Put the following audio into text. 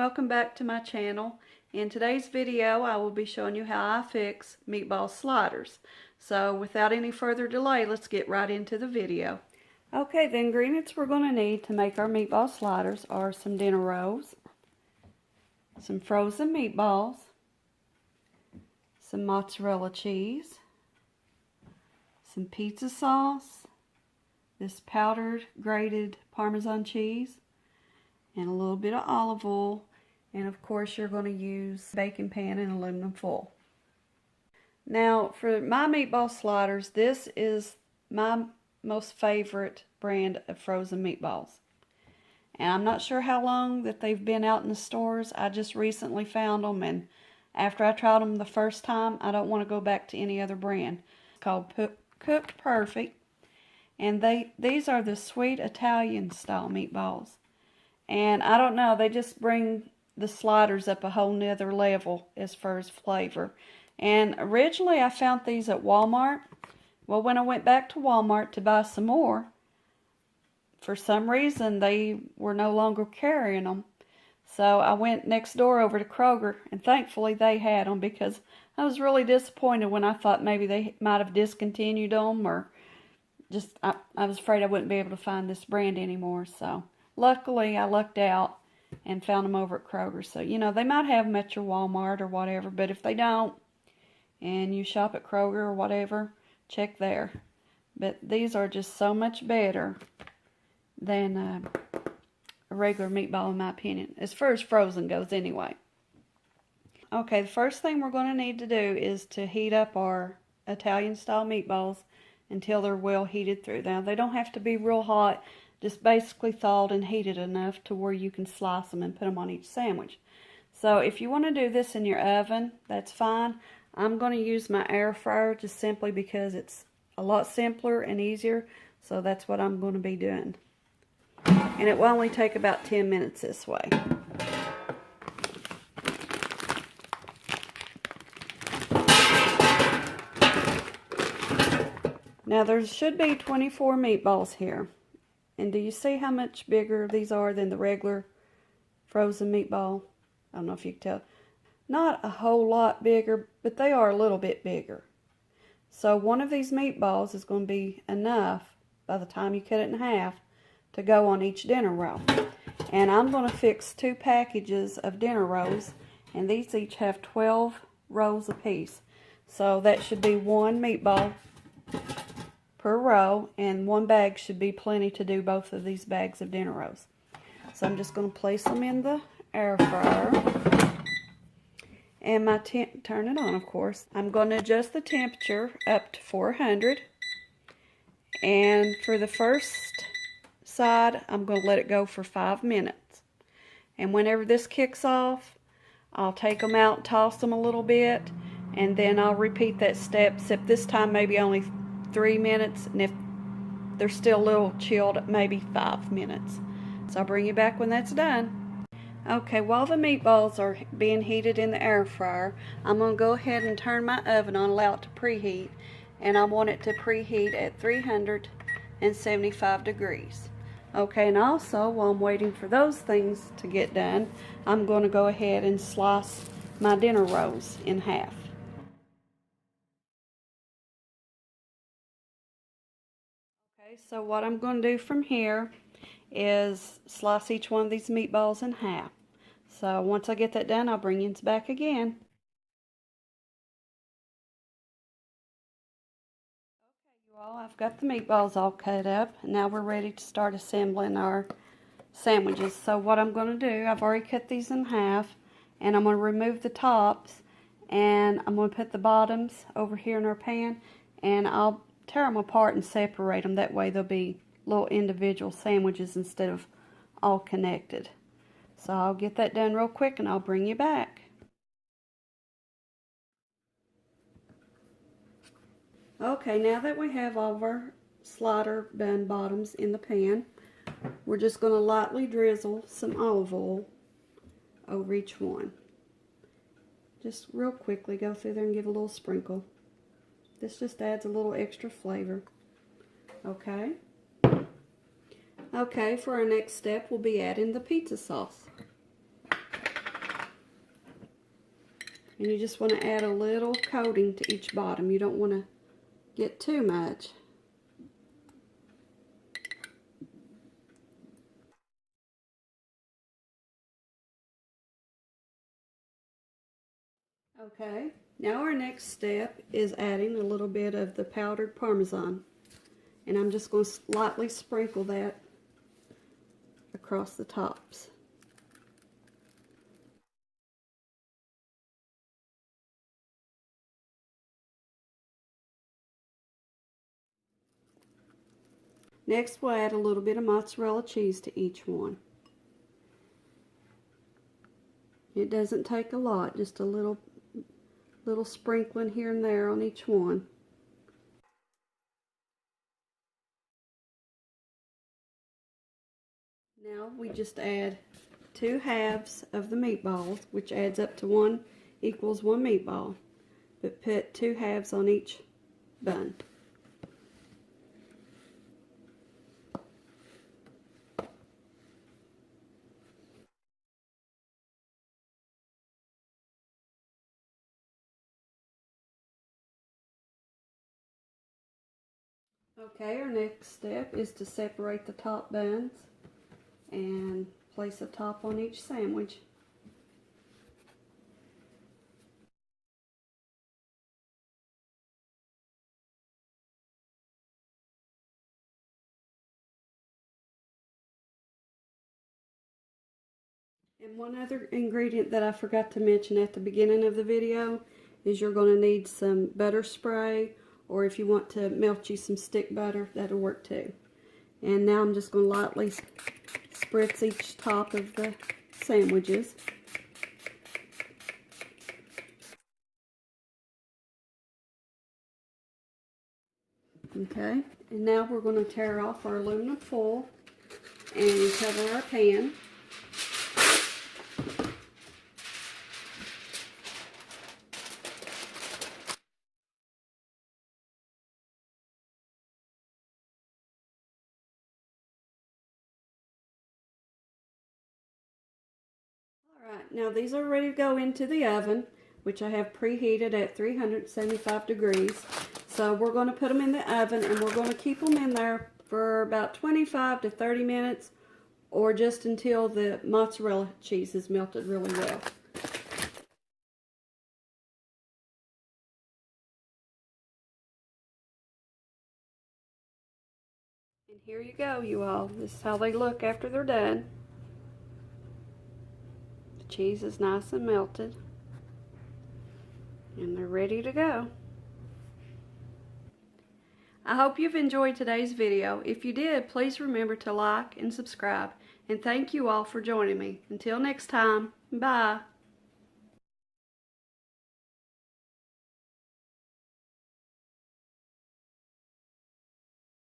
welcome back to my channel. In today's video I will be showing you how I fix meatball sliders. So without any further delay, let's get right into the video. Okay, the ingredients we're going to need to make our meatball sliders are some dinner rolls, some frozen meatballs, some mozzarella cheese, some pizza sauce, this powdered grated Parmesan cheese, and a little bit of olive oil, and of course you're going to use baking pan and aluminum foil. Now for my meatball sliders, this is my most favorite brand of frozen meatballs. And I'm not sure how long that they've been out in the stores. I just recently found them, and after I tried them the first time, I don't want to go back to any other brand. It's called Cooked Perfect, and these are the sweet Italian style meatballs. And I don't know, they just bring the sliders up a whole nother level as far as flavor. And originally I found these at Walmart. Well, when I went back to Walmart to buy some more, for some reason they were no longer carrying them. So I went next door over to Kroger, and thankfully they had them, because I was really disappointed when I thought maybe they might have discontinued them, or just I was afraid I wouldn't be able to find this brand anymore. So luckily, I lucked out and found them over at Kroger. So, you know, they might have them at your Walmart or whatever, but if they don't, and you shop at Kroger or whatever, check there. But these are just so much better than a regular meatball, in my opinion, as far as frozen goes anyway. Okay, the first thing we're going to need to do is to heat up our Italian-style meatballs until they're well heated through. Now, they don't have to be real hot, just basically thawed and heated enough to where you can slice them and put them on each sandwich. So if you want to do this in your oven, that's fine. I'm going to use my air fryer just simply because it's a lot simpler and easier. So that's what I'm going to be doing. And it will only take about 10 minutes this way. Now there should be 24 meatballs here. And do you see how much bigger these are than the regular frozen meatball? I don't know if you can tell. Not a whole lot bigger, but they are a little bit bigger. So one of these meatballs is going to be enough by the time you cut it in half to go on each dinner roll. And I'm going to fix 2 packages of dinner rolls, and these each have 12 rolls apiece. So that should be 1 meatball per row, and 1 bag should be plenty to do both of these bags of dinner rolls. So I'm just going to place them in the air fryer, and turn it on, of course. I'm going to adjust the temperature up to 400, and for the first side I'm going to let it go for 5 minutes. And whenever this kicks off, I'll take them out, toss them a little bit, and then I'll repeat that step, except this time maybe only 3 minutes, and if they're still a little chilled, maybe 5 minutes. So I'll bring you back when that's done. Okay, while the meatballs are being heated in the air fryer, I'm going to go ahead and turn my oven on, allow it to preheat, and I want it to preheat at 375 degrees. Okay, and also while I'm waiting for those things to get done, I'm going to go ahead and slice my dinner rolls in half. So what I'm going to do from here is slice each one of these meatballs in half. So once I get that done, I'll bring you back again. Okay, you all, I've got the meatballs all cut up. Now we're ready to start assembling our sandwiches. So what I'm going to do, I've already cut these in half, and I'm going to remove the tops, and I'm going to put the bottoms over here in our pan, and I'll tear them apart and separate them. That way they'll be little individual sandwiches instead of all connected. So I'll get that done real quick and I'll bring you back. Okay, now that we have all of our slider bun bottoms in the pan, we're just going to lightly drizzle some olive oil over each one. Just real quickly go through there and give a little sprinkle. This just adds a little extra flavor. Okay. Okay, for our next step, we'll be adding the pizza sauce. And you just want to add a little coating to each bottom. You don't want to get too much. Okay, now our next step is adding a little bit of the powdered Parmesan. And I'm just going to lightly sprinkle that across the tops. Next, we'll add a little bit of mozzarella cheese to each one. It doesn't take a lot, just a little sprinkling here and there on each one. Now we just add 2 halves of the meatballs, which adds up to 1 equals 1 meatball, but put 2 halves on each bun. Okay, our next step is to separate the top buns and place a top on each sandwich. And one other ingredient that I forgot to mention at the beginning of the video is you're going to need some butter spray, or if you want to melt you some stick butter, that'll work too. And now I'm just going to lightly spritz each top of the sandwiches. Okay, and now we're going to tear off our aluminum foil and cover our pan. Alright, now these are ready to go into the oven, which I have preheated at 375 degrees. So we're going to put them in the oven, and we're going to keep them in there for about 25 to 30 minutes, or just until the mozzarella cheese is melted really well. And here you go, you all. This is how they look after they're done. The cheese is nice and melted, and they're ready to go. I hope you've enjoyed today's video. If you did, please remember to like and subscribe. And thank you all for joining me. Until next time, bye.